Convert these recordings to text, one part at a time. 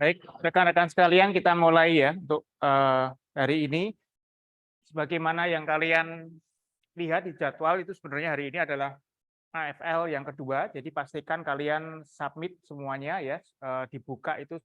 Baik, rekan-rekan sekalian, kita mulai ya untuk hari ini. Sebagaimana yang kalian lihat di jadwal, itu sebenarnya hari ini adalah AFL yang kedua. Jadi pastikan kalian submit semuanya ya, dibuka itu.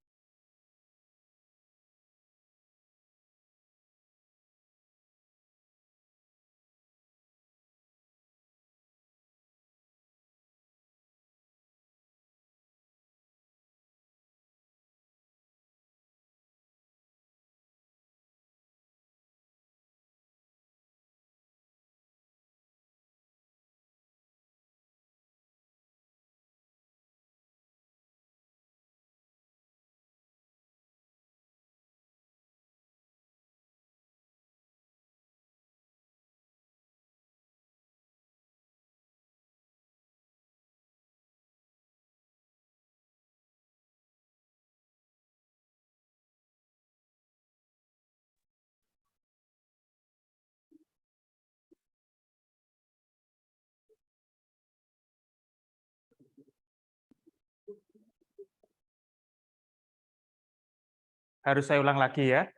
Harus saya ulang lagi ya.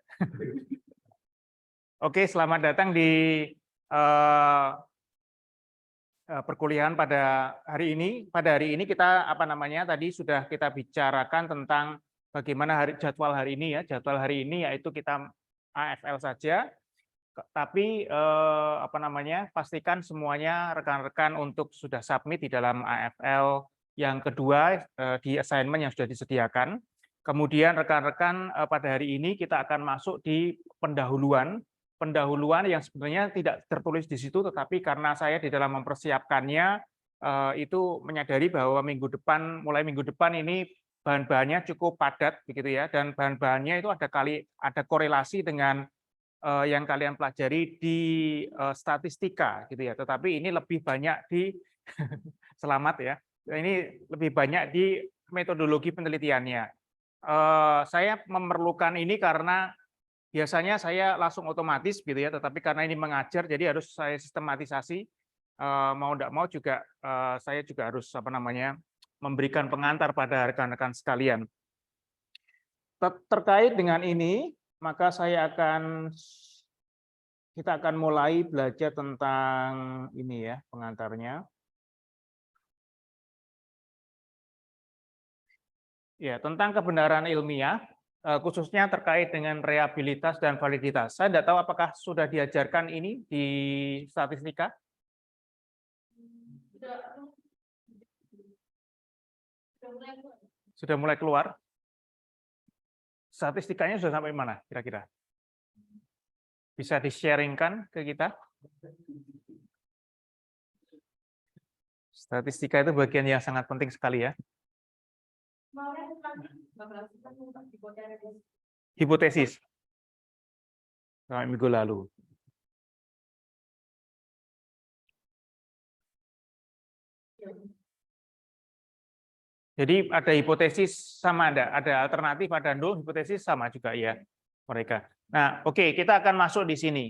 Oke, selamat datang di perkuliahan pada hari ini. Pada hari ini kita tadi sudah kita bicarakan tentang bagaimana jadwal hari ini ya. Jadwal hari ini yaitu kita AFL saja. Tapi pastikan semuanya rekan-rekan untuk sudah submit di dalam AFL yang kedua di assignment yang sudah disediakan. Kemudian rekan-rekan pada hari ini kita akan masuk di pendahuluan yang sebenarnya tidak tertulis di situ, tetapi karena saya di dalam mempersiapkannya itu menyadari bahwa mulai minggu depan ini bahan-bahannya cukup padat begitu ya, dan bahan-bahannya itu ada korelasi dengan yang kalian pelajari di statistika gitu ya, tetapi ini lebih banyak di selamat ya, ini lebih banyak di metodologi penelitiannya. Saya memerlukan ini karena biasanya saya langsung otomatis gitu ya, tetapi karena ini mengajar jadi harus saya sistematisasi. Mau tidak mau juga saya juga harus memberikan pengantar pada rekan-rekan sekalian. Terkait dengan ini, maka kita akan mulai belajar tentang ini ya, pengantarnya. Ya, tentang kebenaran ilmiah, khususnya terkait dengan reliabilitas dan validitas. Saya tidak tahu apakah sudah diajarkan ini di statistika. Sudah mulai keluar. Statistikanya sudah sampai mana kira-kira? Bisa di-sharingkan ke kita? Statistika itu bagian yang sangat penting sekali ya. Hipotesis. Minggu lalu. Jadi ada hipotesis sama ada alternatif, ada nol, hipotesis sama juga ya mereka. Nah, oke, kita akan masuk di sini.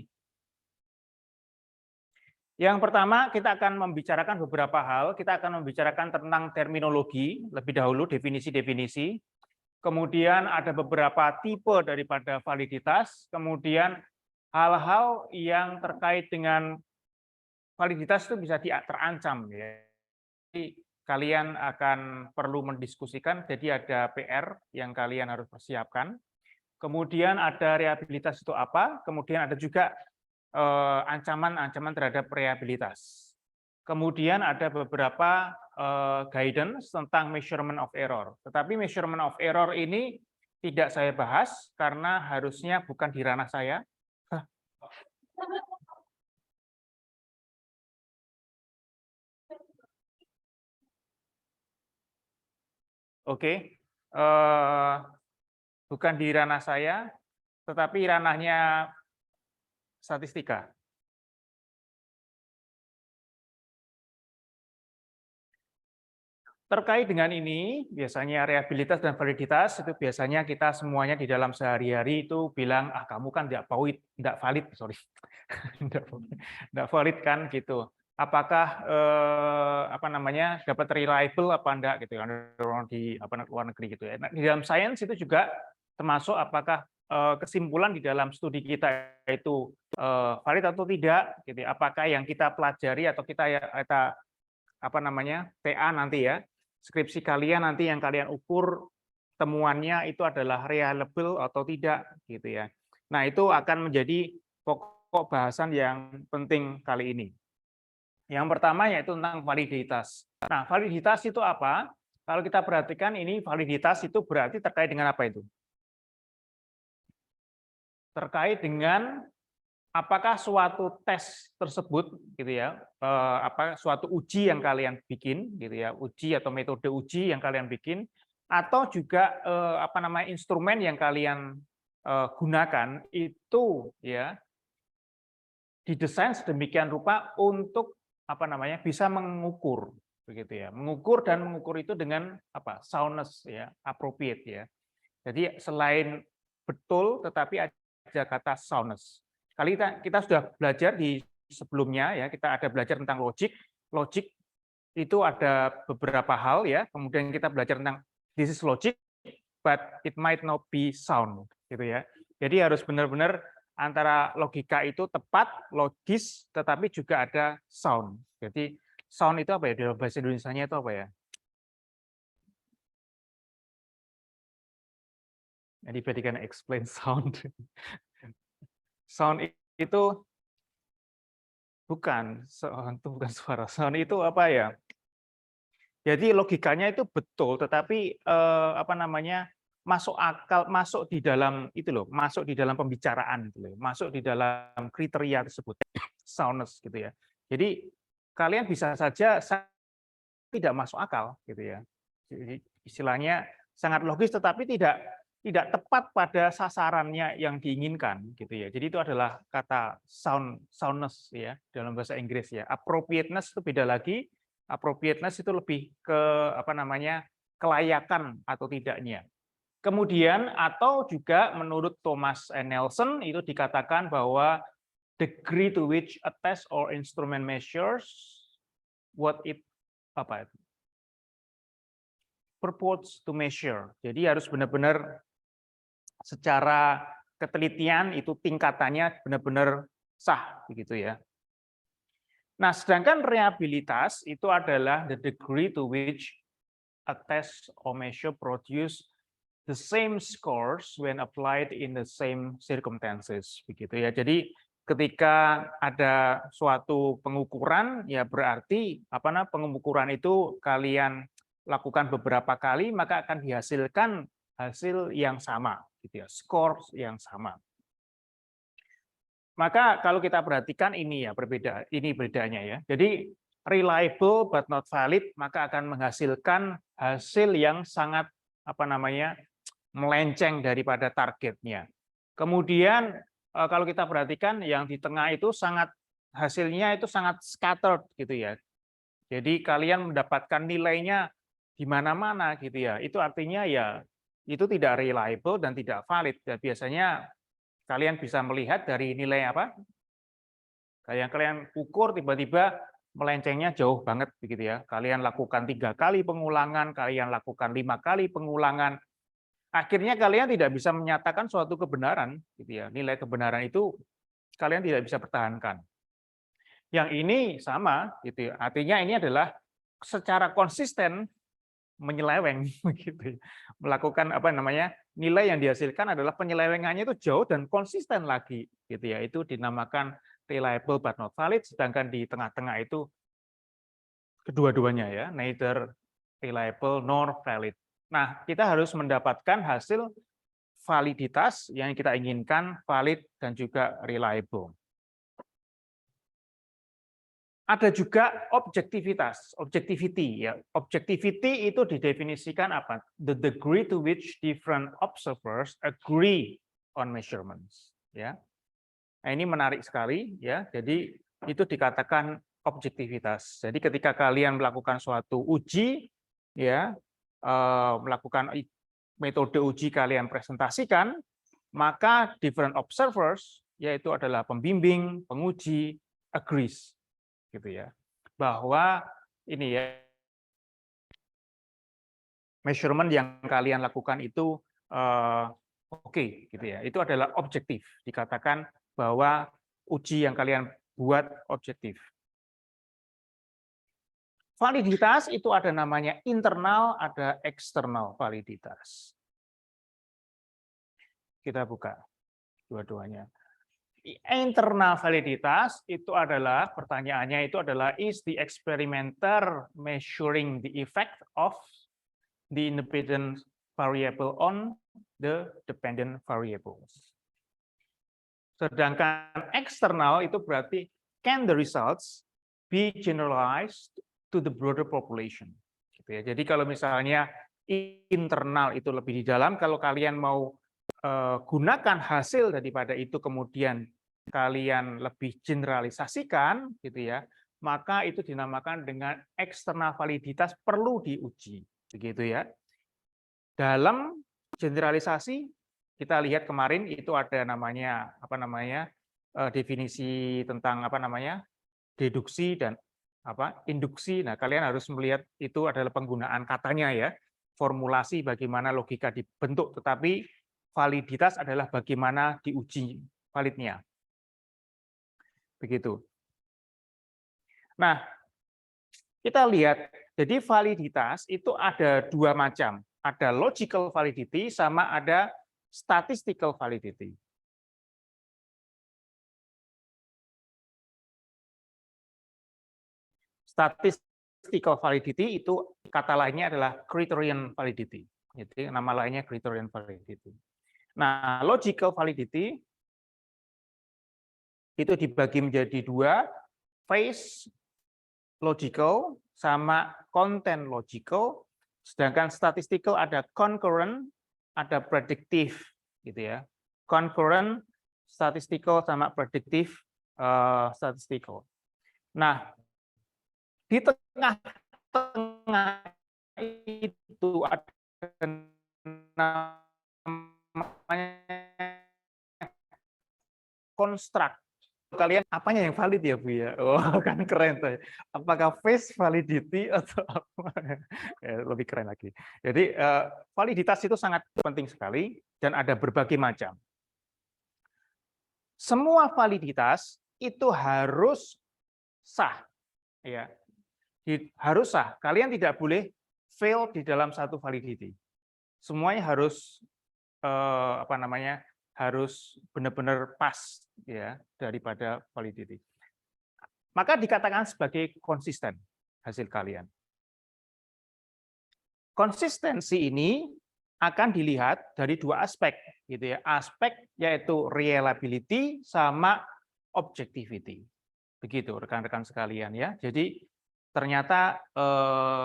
Yang pertama kita akan membicarakan beberapa hal. Kita akan membicarakan tentang terminologi lebih dahulu, definisi-definisi. Kemudian ada beberapa tipe daripada validitas. Kemudian hal-hal yang terkait dengan validitas itu bisa terancam ya. Jadi kalian akan perlu mendiskusikan. Jadi ada PR yang kalian harus persiapkan. Kemudian ada reliabilitas itu apa. Kemudian ada juga ancaman-ancaman terhadap reliabilitas. Kemudian ada beberapa guidance tentang measurement of error. Tetapi measurement of error ini tidak saya bahas karena harusnya bukan di ranah saya. Oke, bukan di ranah saya, tetapi ranahnya statistika. Terkait dengan ini, biasanya reliabilitas dan validitas itu biasanya kita semuanya di dalam sehari-hari itu bilang, ah kamu kan tidak valid, sorry, tidak valid kan gitu. Apakah apa namanya dapat reliable apa enggak gitu kan di luar negeri gitu ya. Nah, di dalam sains itu juga termasuk apakah kesimpulan di dalam studi kita itu valid atau tidak gitu ya. Apakah yang kita pelajari atau kita apa namanya TA nanti ya, skripsi kalian nanti yang kalian ukur temuannya itu adalah reliable atau tidak gitu ya. Nah, itu akan menjadi pokok bahasan yang penting kali ini. Yang pertama yaitu tentang validitas. Nah, validitas itu apa? Kalau kita perhatikan ini validitas itu berarti terkait dengan apa itu? Terkait dengan apakah suatu tes tersebut gitu ya, suatu uji yang kalian bikin gitu ya, uji atau metode uji yang kalian bikin, atau juga apa namanya instrumen yang kalian gunakan itu ya didesain sedemikian rupa untuk apa namanya bisa mengukur begitu ya, mengukur dan mengukur itu dengan apa soundness ya, appropriate ya. Jadi selain betul tetapi ada kata soundness. Kali kita sudah belajar di sebelumnya ya, kita ada belajar tentang logic. Logic itu ada beberapa hal ya, kemudian kita belajar tentang this is logic but it might not be sound gitu ya. Jadi harus benar-benar antara logika itu tepat, logis, tetapi juga ada sound. Jadi sound itu apa ya? Dalam bahasa Indonesianya itu apa ya? Anybody can explain sound? Sound itu bukan suara. Sound itu apa ya? Jadi logikanya itu betul, tetapi apa namanya masuk akal, masuk di dalam itu loh, masuk di dalam pembicaraan gitu loh, masuk di dalam kriteria tersebut, soundness gitu ya. Jadi kalian bisa saja tidak masuk akal gitu ya. Jadi istilahnya sangat logis, tetapi tidak tepat pada sasarannya yang diinginkan gitu ya. Jadi itu adalah kata soundness ya dalam bahasa Inggris ya. Appropriateness itu beda lagi. Appropriateness itu lebih ke apa namanya kelayakan atau tidaknya. Kemudian atau juga menurut Thomas N. Nelson itu dikatakan bahwa degree to which a test or instrument measures what it apa itu purports to measure. Jadi harus benar-benar secara ketelitian itu tingkatannya benar-benar sah begitu ya. Nah, sedangkan reliabilitas itu adalah the degree to which a test or measure produce the same scores when applied in the same circumstances begitu ya. Jadi ketika ada suatu pengukuran ya berarti apa namanya pengukuran itu kalian lakukan beberapa kali maka akan dihasilkan hasil yang sama gitu ya, skor yang sama. Maka kalau kita perhatikan ini ya berbeda, ini bedanya ya. Jadi reliable but not valid maka akan menghasilkan hasil yang sangat apa namanya melenceng daripada targetnya. Kemudian kalau kita perhatikan yang di tengah itu sangat hasilnya itu sangat scattered gitu ya. Jadi kalian mendapatkan nilainya di mana-mana gitu ya. Itu artinya ya itu tidak reliable dan tidak valid. Dan biasanya kalian bisa melihat dari nilai apa? Kayak kalian ukur tiba-tiba melencengnya jauh banget begitu ya. Kalian lakukan 3 kali pengulangan, kalian lakukan 5 kali pengulangan. Akhirnya kalian tidak bisa menyatakan suatu kebenaran gitu ya. Nilai kebenaran itu kalian tidak bisa pertahankan. Yang ini sama gitu ya. Artinya ini adalah secara konsisten menyeleweng begitu ya. Melakukan apa namanya? Nilai yang dihasilkan adalah penyelewengannya itu jauh dan konsisten lagi gitu ya. Itu dinamakan reliable but not valid, sedangkan di tengah-tengah itu kedua-duanya ya, neither reliable nor valid. Nah, kita harus mendapatkan hasil validitas yang kita inginkan, valid dan juga reliable. Ada juga objektivitas, objectivity ya. Objectivity itu didefinisikan apa? The degree to which different observers agree on measurements, ya. Nah, ini menarik sekali ya. Jadi itu dikatakan objektivitas. Jadi ketika kalian melakukan suatu uji, ya melakukan metode uji kalian presentasikan, maka different observers, yaitu adalah pembimbing, penguji, agrees, gitu ya, bahwa ini ya measurement yang kalian lakukan itu oke, gitu ya, itu adalah objektif, dikatakan bahwa uji yang kalian buat objektif. Validitas itu ada namanya internal, ada eksternal validitas. Kita buka dua-duanya. Internal validitas itu adalah, pertanyaannya itu adalah, is the experimenter measuring the effect of the independent variable on the dependent variables. Sedangkan eksternal itu berarti, can the results be generalized to the broader population. Gitu ya. Jadi kalau misalnya internal itu lebih di dalam, kalau kalian mau gunakan hasil daripada itu kemudian kalian lebih generalisasikan, gitu ya, maka itu dinamakan dengan eksternal validitas perlu diuji, begitu ya. Dalam generalisasi kita lihat kemarin itu ada namanya definisi tentang deduksi dan induksi. Nah, kalian harus melihat itu adalah penggunaan katanya ya, formulasi bagaimana logika dibentuk, tetapi validitas adalah bagaimana diuji validnya. Begitu. Nah, kita lihat, jadi validitas itu ada dua macam, ada logical validity sama ada statistical validity. Statistical validity itu kata lainnya adalah criterion validity. Jadi nama lainnya criterion validity. Nah, logical validity itu dibagi menjadi dua, phase logical sama content logical. Sedangkan statistical ada concurrent, ada predictive, gitu ya. Concurrent, statistical sama predictive statistical. Nah, di tengah-tengah itu ada namanya construct. Kalian apanya yang valid ya Bu ya? Oh, kan keren tuh. Apakah phase validity atau apa? Ya, lebih keren lagi. Jadi validitas itu sangat penting sekali dan ada berbagai macam. Semua validitas itu harus sah, ya. Harus sah. Kalian tidak boleh fail di dalam satu validity. Semuanya harus harus benar-benar pas ya daripada validity. Maka dikatakan sebagai konsisten hasil kalian. Konsistensi ini akan dilihat dari dua aspek, gitu ya. Aspek yaitu reliability sama objectivity. Begitu rekan-rekan sekalian ya. Jadi ternyata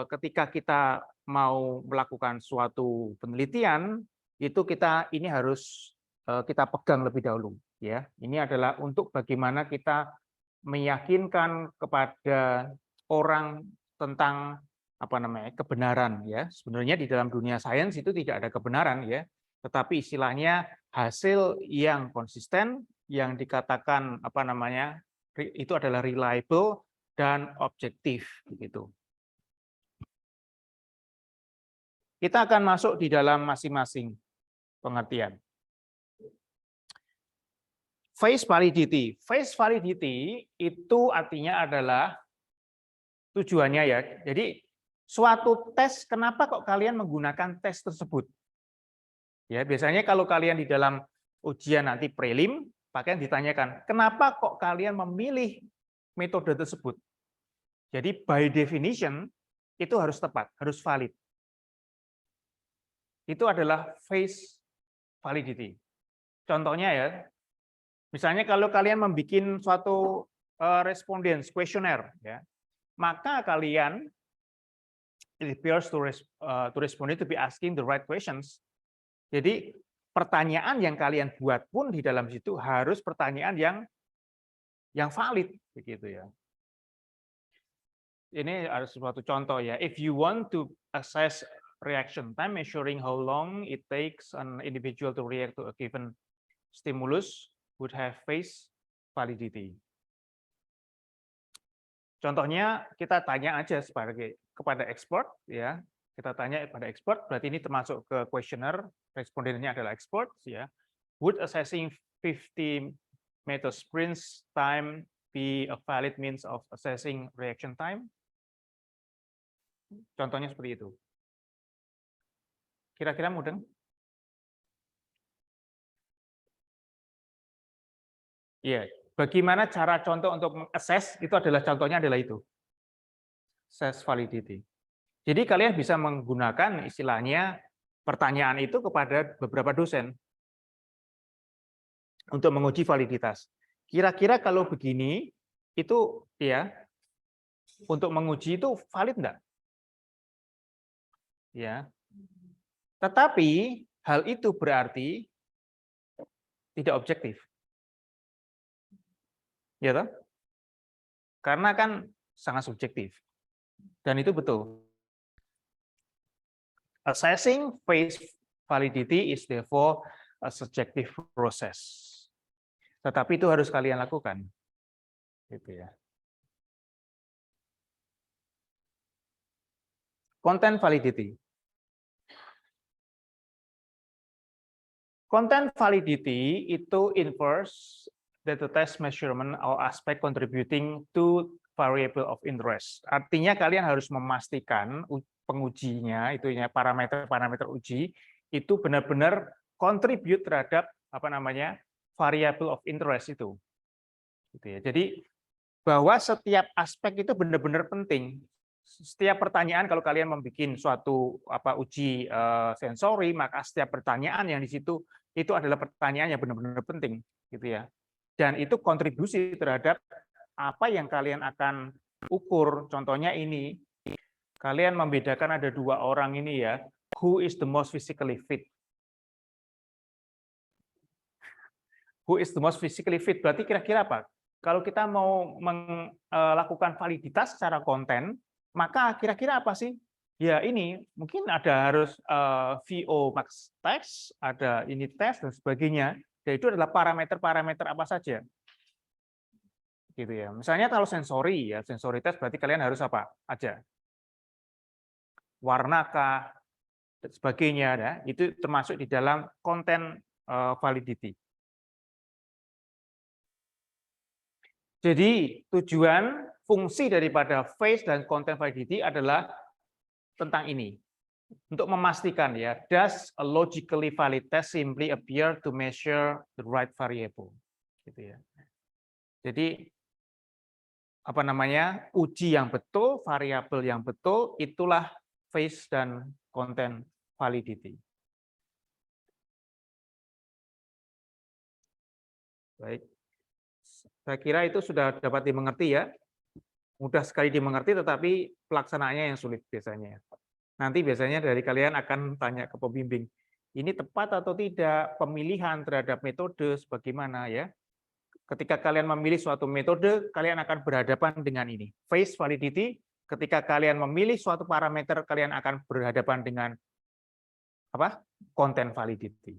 ketika kita mau melakukan suatu penelitian itu ini harus kita pegang lebih dahulu ya. Ini adalah untuk bagaimana kita meyakinkan kepada orang tentang kebenaran ya. Sebenarnya di dalam dunia sains itu tidak ada kebenaran ya, tetapi istilahnya hasil yang konsisten yang dikatakan itu adalah reliable dan objektif begitu. Kita akan masuk di dalam masing-masing pengertian. Phase validity. Phase validity itu artinya adalah tujuannya ya. Jadi suatu tes, kenapa kok kalian menggunakan tes tersebut? Ya, biasanya kalau kalian di dalam ujian nanti prelim, kalian ditanyakan, kenapa kok kalian memilih metode tersebut? Jadi by definition itu harus tepat, harus valid. Itu adalah phase validity. Contohnya ya, misalnya kalau kalian membuat suatu respondents questionnaire, ya, maka kalian it appears to respond to be asking the right questions. Jadi pertanyaan yang kalian buat pun di dalam situ harus pertanyaan yang valid, begitu ya. ini ada suatu contoh ya. If you want to assess reaction time, measuring how long it takes an individual to react to a given stimulus would have phase validity. Contohnya kita tanya aja kepada expert ya. Kita tanya kepada expert, berarti ini termasuk ke questionnaire, respondennya adalah expert ya. Would assessing 50 meter sprints time be a valid means of assessing reaction time? Contohnya seperti itu. Kira-kira mudah? Iya. Bagaimana cara contoh untuk meng-assess itu adalah contohnya adalah itu. Assess validity. Jadi kalian bisa menggunakan istilahnya pertanyaan itu kepada beberapa dosen untuk menguji validitas. Kira-kira kalau begini itu ya untuk menguji itu valid enggak? Ya. Tetapi hal itu berarti tidak objektif. Ya toh? Karena kan sangat subjektif. Dan itu betul. Assessing phase validity is therefore a subjective process. Tetapi itu harus kalian lakukan. Gitu ya. Content validity. Content validity itu infers that the test measurement or aspect contributing to variable of interest. Artinya kalian harus memastikan pengujinya, itu ya parameter-parameter uji itu benar-benar contribute terhadap apa namanya variable of interest itu. Gitu ya. Jadi bahwa setiap aspek itu benar-benar penting. Setiap pertanyaan kalau kalian membuat suatu uji sensori, maka setiap pertanyaan yang di situ itu adalah pertanyaan yang benar-benar penting, gitu ya. Dan itu kontribusi terhadap apa yang kalian akan ukur. Contohnya ini, kalian membedakan ada dua orang ini ya, who is the most physically fit? Who is the most physically fit? Berarti kira-kira apa? Kalau kita mau melakukan validitas secara konten, maka kira-kira apa sih? Ya ini mungkin ada harus VO max test, ada ini test dan sebagainya. Dan itu adalah parameter-parameter apa saja? Gitu ya. Misalnya kalau sensori ya, sensori test berarti kalian harus apa aja? Warnakah dan sebagainya ya. Itu termasuk di dalam konten validity. Jadi tujuan fungsi daripada phase dan content validity adalah tentang ini. Untuk memastikan ya, does a logically valid test simply appear to measure the right variable? Gitu ya. Jadi apa namanya? Uji yang betul, variabel yang betul, itulah phase dan content validity. Baik. Saya kira itu sudah dapat dimengerti ya. Mudah sekali dimengerti, tetapi pelaksanaannya yang sulit biasanya. Nanti biasanya dari kalian akan tanya ke pembimbing, ini tepat atau tidak pemilihan terhadap metode sebagaimana ya. Ketika kalian memilih suatu metode, kalian akan berhadapan dengan ini. Phase validity, ketika kalian memilih suatu parameter, kalian akan berhadapan dengan apa? Content validity.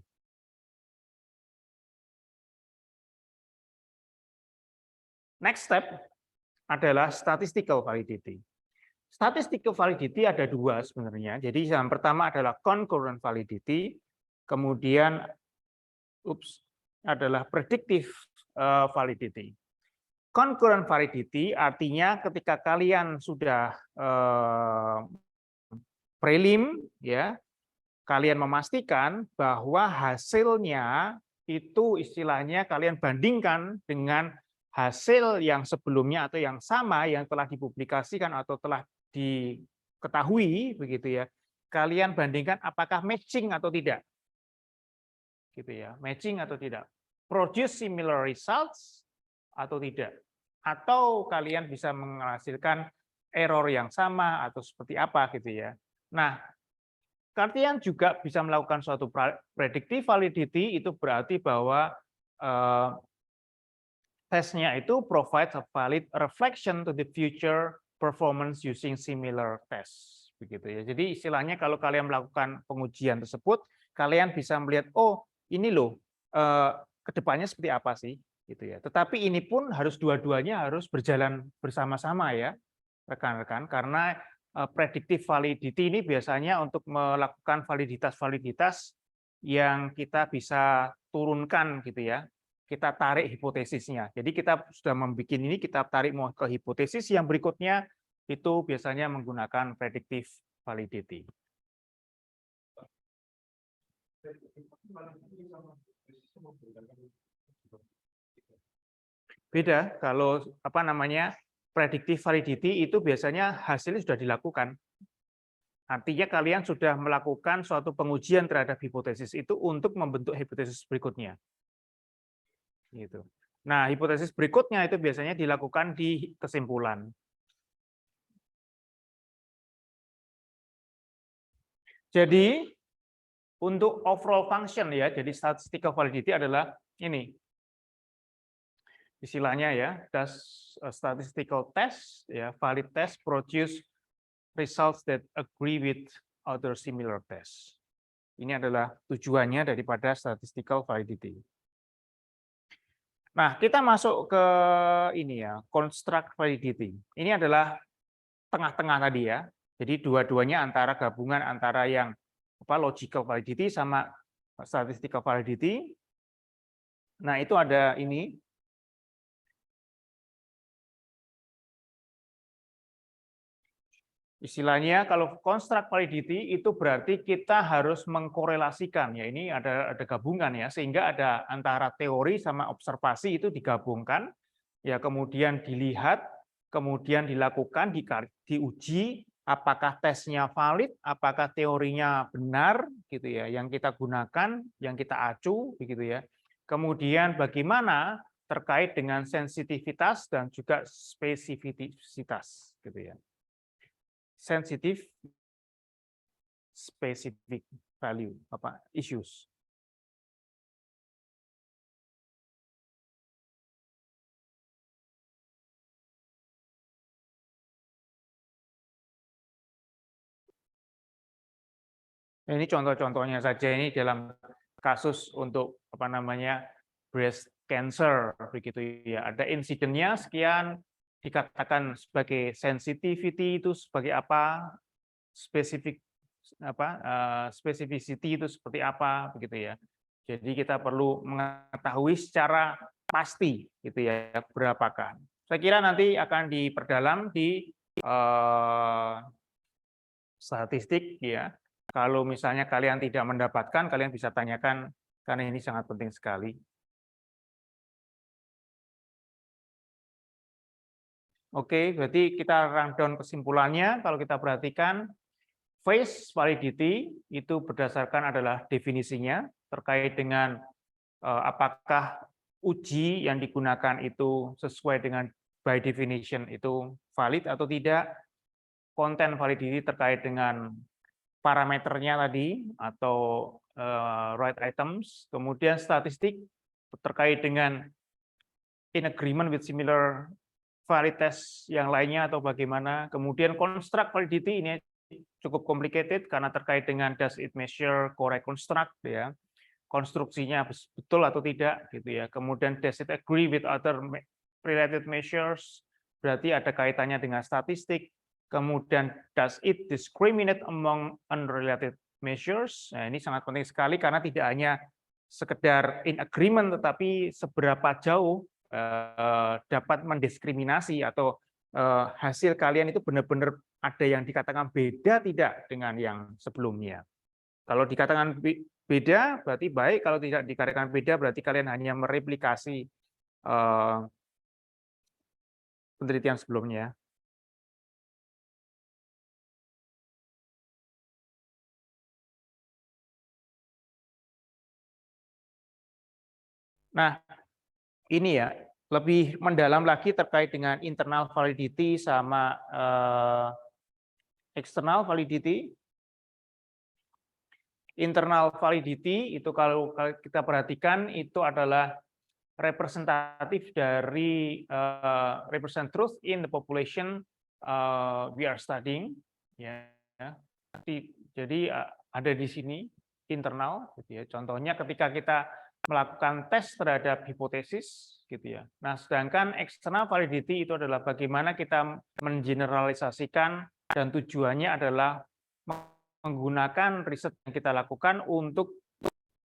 Next step adalah statistical validity. Statistical validity ada dua sebenarnya. Jadi yang pertama adalah concurrent validity, kemudian adalah predictive validity. Concurrent validity artinya ketika kalian sudah prelim ya, kalian memastikan bahwa hasilnya itu istilahnya kalian bandingkan dengan hasil yang sebelumnya atau yang sama yang telah dipublikasikan atau telah diketahui begitu ya, kalian bandingkan apakah matching atau tidak, gitu ya, matching atau tidak, produce similar results atau tidak, atau kalian bisa menghasilkan error yang sama atau seperti apa gitu ya. Nah, kalian juga bisa melakukan suatu predictive validity, itu berarti bahwa tesnya itu provides a valid reflection to the future performance using similar test, begitu ya. Jadi istilahnya kalau kalian melakukan pengujian tersebut, kalian bisa melihat, oh ini loh kedepannya seperti apa sih, gitu ya. Tetapi ini pun harus dua-duanya harus berjalan bersama-sama ya, rekan-rekan, karena predictive validity ini biasanya untuk melakukan validitas-validitas yang kita bisa turunkan gitu ya. Kita tarik hipotesisnya. Jadi kita sudah membuat ini, kita tarik mau ke hipotesis yang berikutnya itu biasanya menggunakan predictive validity. Beda kalau apa namanya predictive validity itu biasanya hasilnya sudah dilakukan. Artinya kalian sudah melakukan suatu pengujian terhadap hipotesis itu untuk membentuk hipotesis berikutnya. Gitu. Nah, hipotesis berikutnya itu biasanya dilakukan di kesimpulan. Jadi untuk overall function ya, jadi statistical validity adalah ini. Istilahnya ya, does a statistical test ya, valid test produce results that agree with other similar tests. Ini adalah tujuannya daripada statistical validity. Nah, kita masuk ke ini ya, construct validity. Ini adalah tengah-tengah tadi ya. Jadi dua-duanya antara gabungan antara yang logical validity sama statistical validity. Nah, itu ada ini. Istilahnya kalau construct validity itu berarti kita harus mengkorelasikan ya, ini ada gabungan ya, sehingga ada antara teori sama observasi itu digabungkan ya, kemudian dilihat, kemudian dilakukan, diuji apakah tesnya valid, apakah teorinya benar gitu ya, yang kita gunakan, yang kita acu begitu ya. Kemudian bagaimana terkait dengan sensitivitas dan juga spesifisitas gitu ya. Sensitive, specific value, issues. Ini contoh-contohnya saja, ini dalam kasus untuk breast cancer begitu ya. Ada insidennya sekian, dikatakan sebagai sensitivity itu sebagai apa, specificity itu seperti apa begitu ya. Jadi kita perlu mengetahui secara pasti gitu ya, berapakah. Saya kira nanti akan diperdalam di statistik ya. Kalau misalnya kalian tidak mendapatkan, kalian bisa tanyakan karena ini sangat penting sekali. Oke, berarti kita rundown kesimpulannya. Kalau kita perhatikan, phase validity itu berdasarkan adalah definisinya terkait dengan apakah uji yang digunakan itu sesuai dengan by definition itu valid atau tidak. Konten validity terkait dengan parameternya tadi atau right items. Kemudian statistik terkait dengan in agreement with similar valid test yang lainnya atau bagaimana. Kemudian construct validity ini cukup complicated karena terkait dengan does it measure correct construct ya, konstruksinya betul atau tidak gitu ya. Kemudian does it agree with other related measures, berarti ada kaitannya dengan statistik. Kemudian does it discriminate among unrelated measures. Nah, ini sangat penting sekali karena tidak hanya sekedar in agreement tetapi seberapa jauh dapat mendiskriminasi atau hasil kalian itu benar-benar ada yang dikatakan beda tidak dengan yang sebelumnya. Kalau dikatakan beda berarti baik, kalau tidak dikatakan beda berarti kalian hanya mereplikasi penelitian sebelumnya. Nah, ini ya, lebih mendalam lagi terkait dengan internal validity sama external validity. Internal validity itu kalau kita perhatikan itu adalah representatif dari represent truth in the population we are studying, ya. Jadi ada di sini internal, gitu ya. Contohnya ketika kita melakukan tes terhadap hipotesis, gitu ya. Nah, sedangkan external validity itu adalah bagaimana kita mengeneralisasikan dan tujuannya adalah menggunakan riset yang kita lakukan untuk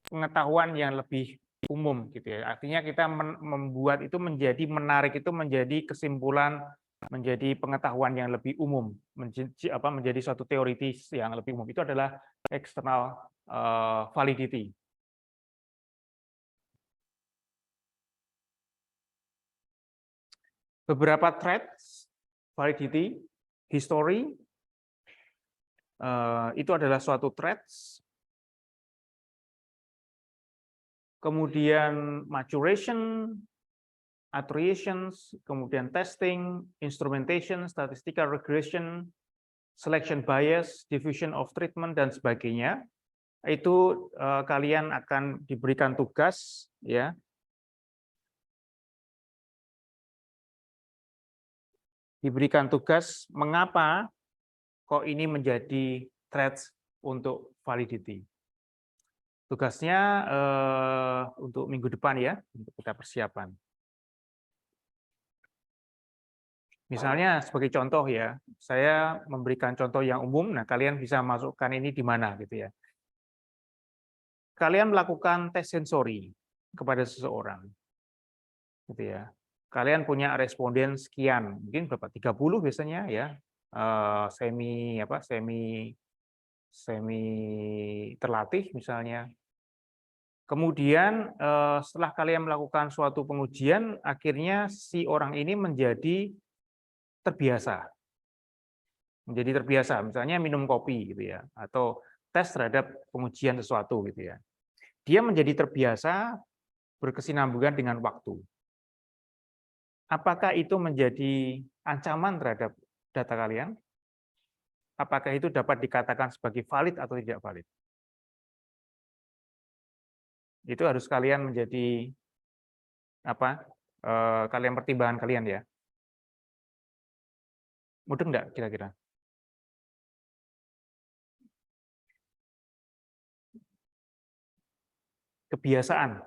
pengetahuan yang lebih umum, gitu ya. Artinya kita membuat itu menjadi menarik, itu menjadi kesimpulan, menjadi pengetahuan yang lebih umum, menjadi suatu teoritis yang lebih umum. Itu adalah external validity. Beberapa traits validity, history, itu adalah suatu traits. Kemudian maturation, iterations, kemudian testing, instrumentation, statistical regression, selection bias, diffusion of treatment, dan sebagainya. Itu kalian akan diberikan tugas, ya. Diberikan tugas mengapa kok ini menjadi traits untuk validity. Tugasnya untuk minggu depan ya, untuk kita persiapan. Misalnya sebagai contoh ya, saya memberikan contoh yang umum, nah kalian bisa masukkan ini di mana gitu ya. Kalian melakukan tes sensori kepada seseorang, gitu ya. Kalian punya responden sekian, mungkin berapa? 30 biasanya ya, semi terlatih misalnya. Kemudian setelah kalian melakukan suatu pengujian, akhirnya si orang ini menjadi terbiasa. Menjadi terbiasa, misalnya minum kopi gitu ya, atau tes terhadap pengujian sesuatu gitu ya. Dia menjadi terbiasa berkesinambungan dengan waktu. Apakah itu menjadi ancaman terhadap data kalian? Apakah itu dapat dikatakan sebagai valid atau tidak valid? Itu harus kalian menjadi kalian pertimbangan kalian ya. Mudah enggak kira-kira? Kebiasaan.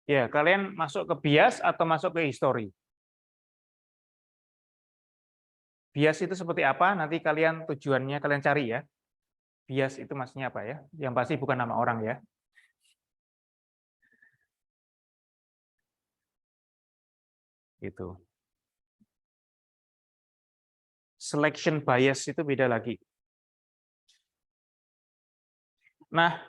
Ya, kalian masuk ke bias atau masuk ke history? Bias itu seperti apa? Nanti kalian tujuannya kalian cari ya. Bias itu maksudnya apa ya? Yang pasti bukan nama orang ya. Gitu. Selection bias itu beda lagi. Nah,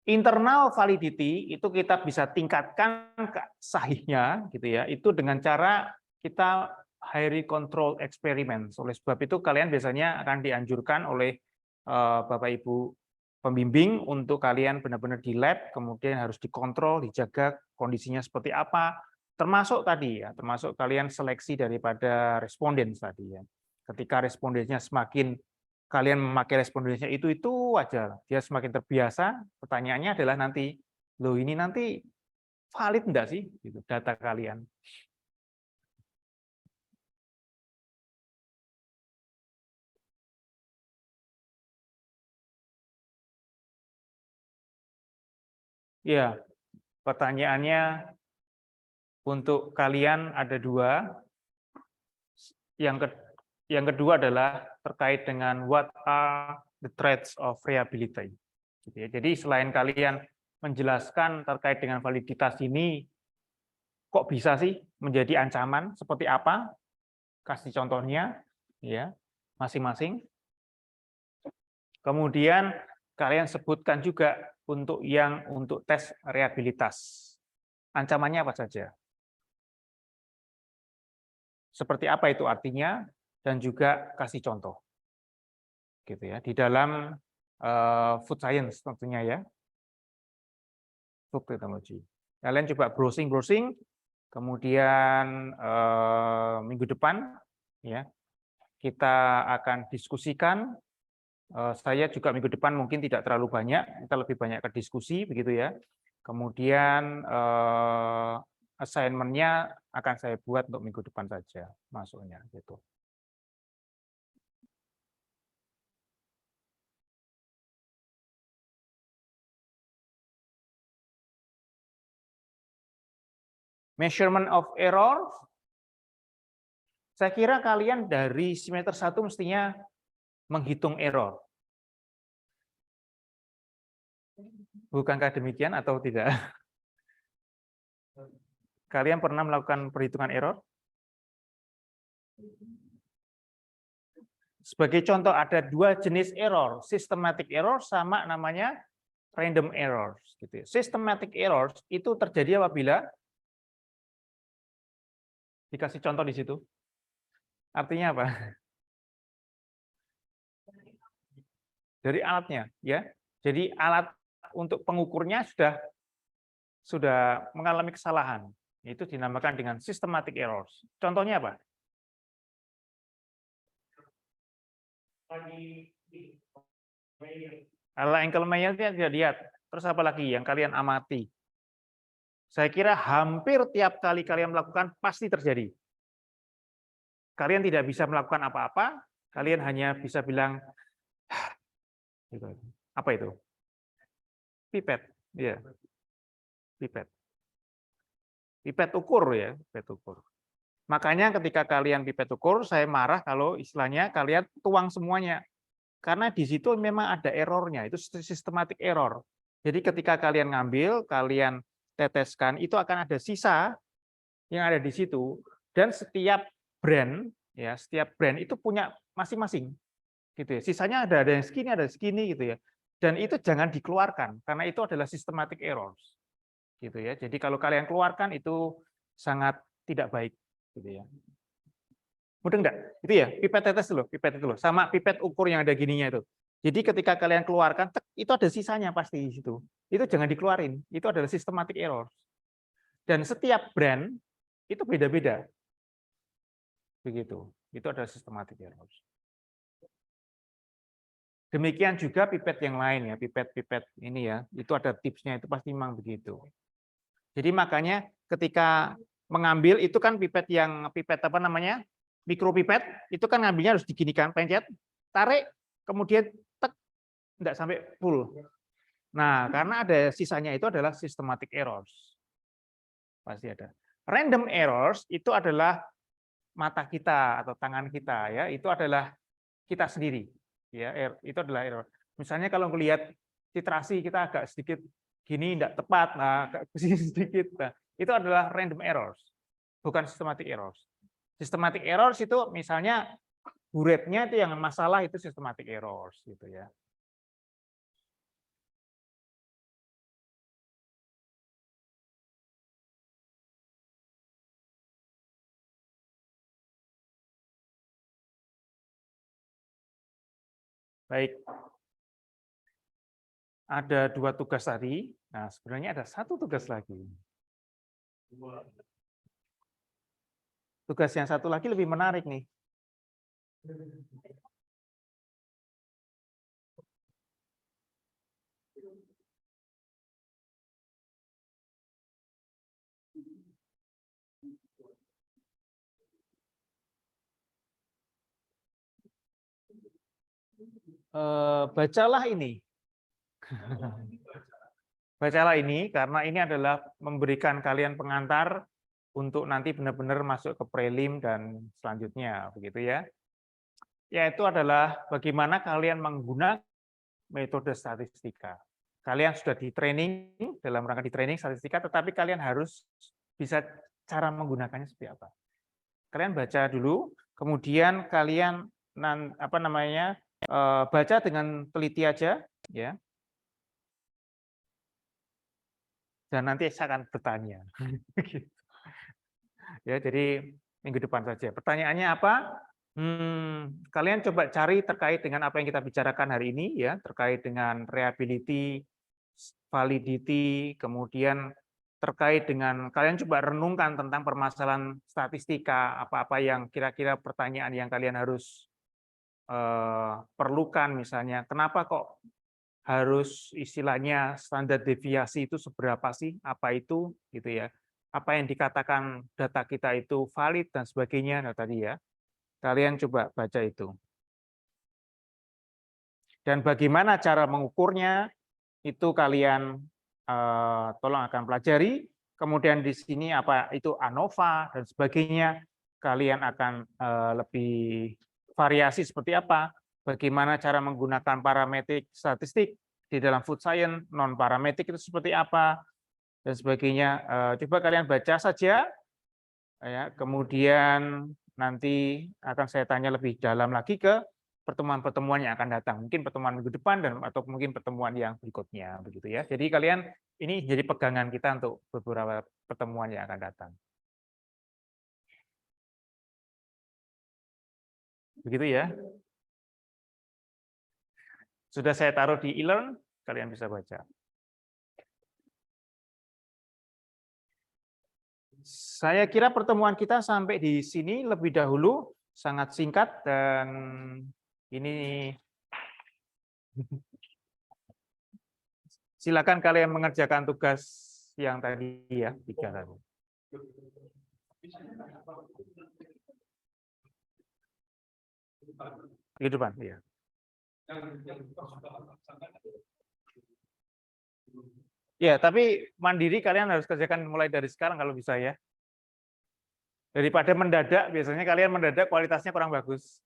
internal validity itu kita bisa tingkatkan sahihnya gitu ya. Itu dengan cara kita highly control experiment. Oleh sebab itu kalian biasanya akan dianjurkan oleh Bapak Ibu pembimbing untuk kalian benar-benar di lab, kemudian harus dikontrol, dijaga kondisinya seperti apa, termasuk tadi ya, termasuk kalian seleksi daripada responden tadi ya. Ketika respondennya semakin kalian memakai respondennya itu aja, dia semakin terbiasa. Pertanyaannya adalah nanti, loh ini nanti valid enggak sih gitu, data kalian? Ya, pertanyaannya untuk kalian ada dua. Yang kedua adalah terkait dengan what are the threats of reliability. Jadi selain kalian menjelaskan terkait dengan validitas ini, kok bisa sih menjadi ancaman seperti apa? Kasih contohnya, ya, masing-masing. Kemudian kalian sebutkan juga untuk tes reliabilitas. Ancamannya apa saja? Seperti apa itu artinya, dan juga kasih contoh. Gitu ya, di dalam food science tentunya ya. Food technology. Kalian coba browsing, kemudian minggu depan ya. Kita akan diskusikan. Saya juga minggu depan mungkin tidak terlalu banyak, kita lebih banyak ke diskusi begitu ya. Kemudian assignment-nya akan saya buat untuk minggu depan saja masuknya gitu. Measurement of error. Saya kira kalian dari semester 1 mestinya menghitung error. Bukankah demikian atau tidak? Kalian pernah melakukan perhitungan error? Sebagai contoh ada 2 jenis error, systematic error sama namanya random errors. Gitu. Systematic errors itu terjadi apabila dikasih contoh di situ. Artinya apa? Dari alatnya, ya. Jadi alat untuk pengukurnya sudah mengalami kesalahan. Itu dinamakan dengan systematic errors. Contohnya apa? Kalau ankle mayatnya tidak lihat. Terus apa lagi yang kalian amati? Saya kira hampir tiap kali kalian melakukan pasti terjadi. Kalian tidak bisa melakukan apa-apa, kalian hanya bisa bilang, apa itu? Pipet, ya. Pipet. Pipet ukur ya, pipet ukur. Makanya ketika kalian pipet ukur, saya marah kalau istilahnya kalian tuang semuanya. Karena di situ memang ada errornya, itu systematic error. Jadi ketika kalian ngambil, kalian teteskan, itu akan ada sisa yang ada di situ. Dan setiap brand, ya setiap brand itu punya masing-masing. Gitu ya. Sisanya ada yang segini gitu ya. Dan itu jangan dikeluarkan, karena itu adalah systematic errors. Gitu ya. Jadi kalau kalian keluarkan itu sangat tidak baik. Gitu ya. Mudah enggak? Itu ya, pipet tetes dulu, pipet itu loh, sama pipet ukur yang ada gininya itu. Jadi ketika kalian keluarkan, itu ada sisanya pasti di situ. Itu jangan dikeluarin, itu adalah systematic error. Dan setiap brand itu beda-beda. Begitu, itu adalah systematic error. Demikian juga pipet yang lain ya, pipet-pipet ini ya, itu ada tipsnya, itu pasti memang begitu. Jadi makanya ketika mengambil itu kan pipet yang pipet apa namanya? Mikropipet itu kan ngambilnya harus diginikan, pencet, tarik, kemudian tek, enggak sampai full. Nah, karena ada sisanya itu adalah systematic errors. Pasti ada. Random errors itu adalah mata kita atau tangan kita ya, itu adalah kita sendiri. Ya, itu adalah error. Misalnya kalau melihat titrasi kita agak sedikit gini enggak tepat, nah agak sedikit. Nah, itu adalah random errors, bukan systematic errors. Systematic errors itu misalnya buretnya itu yang masalah itu systematic errors gitu ya. Baik. Ada 2 tugas tadi. Nah, sebenarnya ada 1 tugas lagi. Tugas yang satu lagi lebih menarik nih. Bacalah ini. Bacalah ini karena ini adalah memberikan kalian pengantar untuk nanti benar-benar masuk ke prelim dan selanjutnya begitu ya. Yaitu adalah bagaimana kalian menggunakan metode statistika. Kalian sudah di training dalam rangka di training statistika, tetapi kalian harus bisa cara menggunakannya seperti apa. Kalian baca dulu, kemudian kalian baca dengan teliti aja, ya. Dan nanti saya akan bertanya. Ya, jadi minggu depan saja. Pertanyaannya apa? Kalian coba cari terkait dengan apa yang kita bicarakan hari ini, ya, terkait dengan reliability, validity, kemudian terkait dengan kalian coba renungkan tentang permasalahan statistika, apa-apa yang kira-kira pertanyaan yang kalian harus perlukan, misalnya kenapa kok harus istilahnya standar deviasi itu seberapa sih, apa itu gitu ya, apa yang dikatakan data kita itu valid dan sebagainya. Nah tadi ya, kalian coba baca itu. Dan bagaimana cara mengukurnya itu kalian tolong akan pelajari. Kemudian di sini apa itu ANOVA dan sebagainya, kalian akan lebih variasi seperti apa, bagaimana cara menggunakan parametrik statistik di dalam food science, non parametrik itu seperti apa dan sebagainya. Coba kalian baca saja ya, kemudian nanti akan saya tanya lebih dalam lagi ke pertemuan-pertemuan yang akan datang, mungkin pertemuan minggu depan dan atau mungkin pertemuan yang berikutnya begitu ya. Jadi kalian ini jadi pegangan kita untuk beberapa pertemuan yang akan datang. Begitu ya. Sudah saya taruh di e-learn, kalian bisa baca. Saya kira pertemuan kita sampai di sini lebih dahulu, sangat singkat dan ini silakan kalian mengerjakan tugas yang tadi ya, 3 tadi. Di depan, ya. Ya, tapi mandiri kalian harus kerjakan mulai dari sekarang kalau bisa ya. Daripada mendadak, biasanya kalian mendadak kualitasnya kurang bagus.